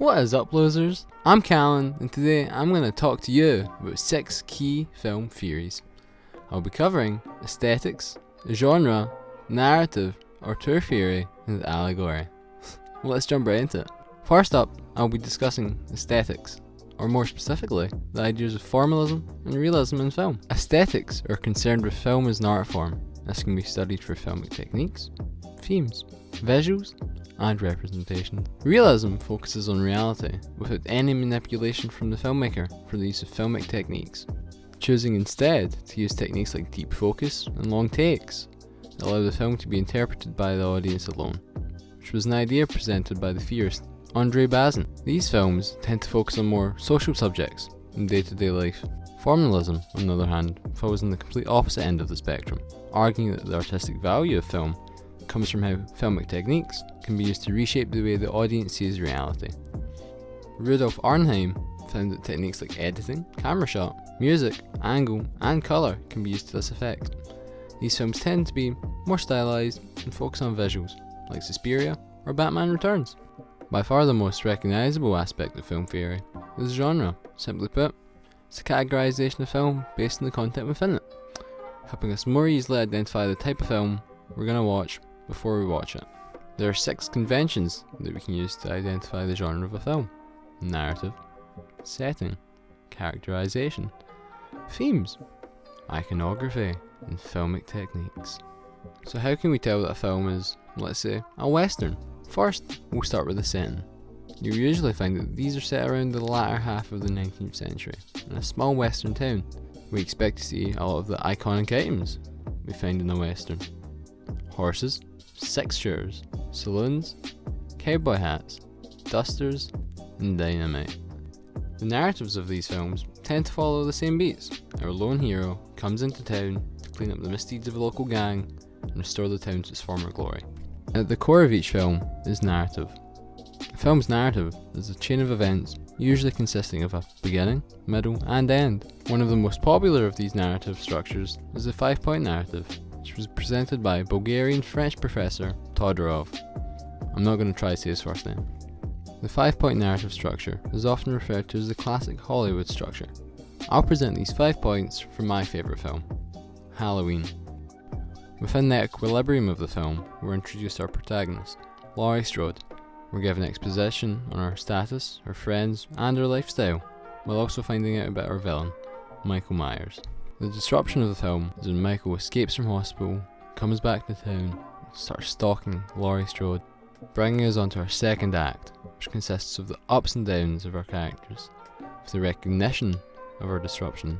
What is up, losers? I'm Calan, and today I'm going to talk to you about 6 key film theories. I'll be covering aesthetics, genre, narrative, auteur theory, and allegory. Let's jump right into it. First up, I'll be discussing aesthetics, or more specifically, the ideas of formalism and realism in film. Aesthetics are concerned with film as an art form. This can be studied for filmic techniques, themes, visuals, and representation. Realism focuses on reality without any manipulation from the filmmaker for the use of filmic techniques, choosing instead to use techniques like deep focus and long takes that allow the film to be interpreted by the audience alone, which was an idea presented by the theorist Andre Bazin. These films tend to focus on more social subjects in day-to-day life. Formalism, on the other hand, falls on the complete opposite end of the spectrum, arguing that the artistic value of film comes from how filmic techniques can be used to reshape the way the audience sees reality. Rudolf Arnheim found that techniques like editing, camera shot, music, angle, and colour can be used to this effect. These films tend to be more stylized and focus on visuals, like Suspiria or Batman Returns. By far the most recognisable aspect of film theory is genre. Simply put, it's a categorization of film based on the content within it, helping us more easily identify the type of film we're going to watch before we watch it. There are 6 conventions that we can use to identify the genre of a film: narrative, setting, characterization, themes, iconography, and filmic techniques. So how can we tell that a film is, let's say, a western? First, we'll start with the setting. You'll usually find that these are set around the latter half of the 19th century, in a small western town. We expect to see a lot of the iconic items we find in a western: horses, six-shooters, saloons, cowboy hats, dusters, and dynamite. The narratives of these films tend to follow the same beats. Our lone hero comes into town to clean up the misdeeds of a local gang and restore the town to its former glory. At the core of each film is narrative. A film's narrative is a chain of events, usually consisting of a beginning, middle, and end. One of the most popular of these narrative structures is the 5-point narrative, which was presented by Bulgarian French professor Todorov. I'm not going to try to say his first name. The 5-point narrative structure is often referred to as the classic Hollywood structure. I'll present these 5 points from my favourite film, Halloween. Within the equilibrium of the film, we're introduced to our protagonist, Laurie Strode. We're given exposition on our status, our friends, and our lifestyle, while also finding out about our villain, Michael Myers. The disruption of the film is when Michael escapes from hospital, comes back to town, and starts stalking Laurie Strode, bringing us onto our second act, which consists of the ups and downs of our characters, with the recognition of our disruption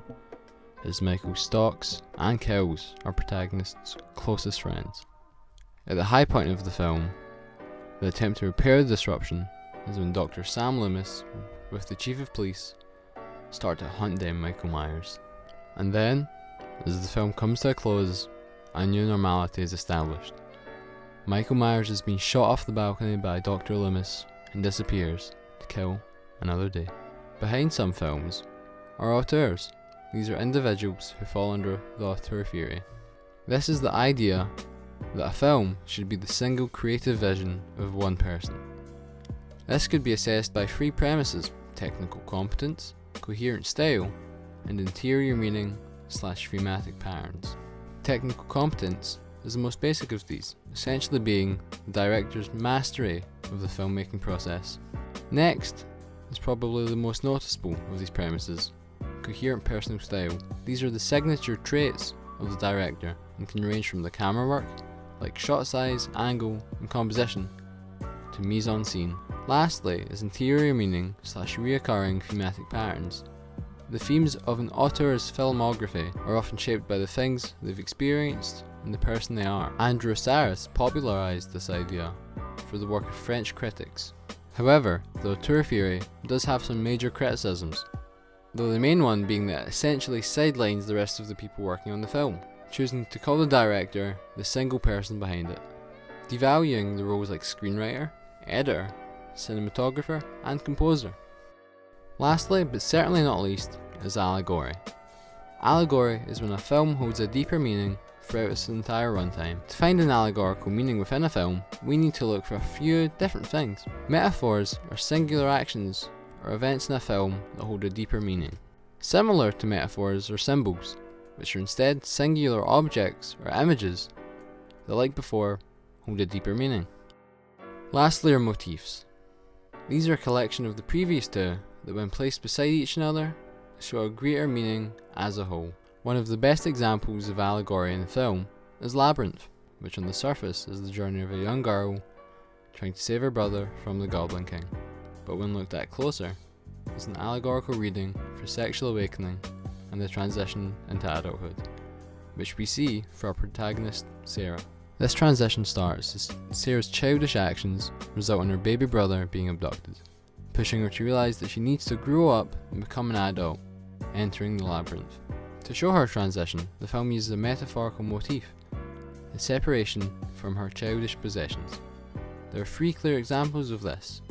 as Michael stalks and kills our protagonist's closest friends. At the high point of the film, the attempt to repair the disruption is when Dr. Sam Loomis, with the Chief of Police, start to hunt down Michael Myers. And then, as the film comes to a close, a new normality is established. Michael Myers has been shot off the balcony by Dr. Loomis and disappears to kill another day. Behind some films are auteurs. These are individuals who fall under the auteur theory. This is the idea that a film should be the single creative vision of one person. This could be assessed by 3 premises: technical competence, coherent style, and interior meaning / thematic patterns. Technical competence is the most basic of these, essentially being the director's mastery of the filmmaking process. Next is probably the most noticeable of these premises: coherent personal style. These are the signature traits of the director and can range from the camera work, like shot size, angle, and composition, to mise-en-scene. Lastly is interior meaning / reoccurring thematic patterns. The themes of an auteur's filmography are often shaped by the things they've experienced and the person they are. Andrew Saris popularised this idea for the work of French critics. However, the auteur theory does have some major criticisms, though the main one being that it essentially sidelines the rest of the people working on the film, choosing to call the director the single person behind it, devaluing the roles like screenwriter, editor, cinematographer, and composer. Lastly, but certainly not least, is allegory. Allegory is when a film holds a deeper meaning throughout its entire runtime. To find an allegorical meaning within a film, we need to look for a few different things. Metaphors are singular actions or events in a film that hold a deeper meaning. Similar to metaphors are symbols, which are instead singular objects or images that, like before, hold a deeper meaning. Lastly are motifs. These are a collection of the previous two that, when placed beside each other, show a greater meaning as a whole. One of the best examples of allegory in the film is Labyrinth, which on the surface is the journey of a young girl trying to save her brother from the Goblin King, but when looked at closer, is an allegorical reading for sexual awakening and the transition into adulthood, which we see for our protagonist Sarah. This transition starts as Sarah's childish actions result in her baby brother being abducted, pushing her to realise that she needs to grow up and become an adult, entering the labyrinth. To show her transition, the film uses a metaphorical motif, the separation from her childish possessions. There are 3 clear examples of this: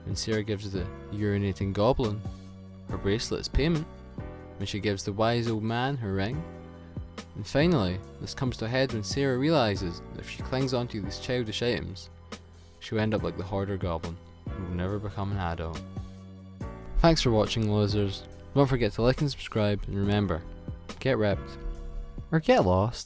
when Sarah gives the urinating goblin her bracelet as payment, when she gives the wise old man her ring, and finally, this comes to a head when Sarah realises that if she clings onto these childish items, she'll end up like the hoarder goblin, and will never become an adult. Thanks for watching, losers. Don't forget to like and subscribe, and remember, get ripped or get lost.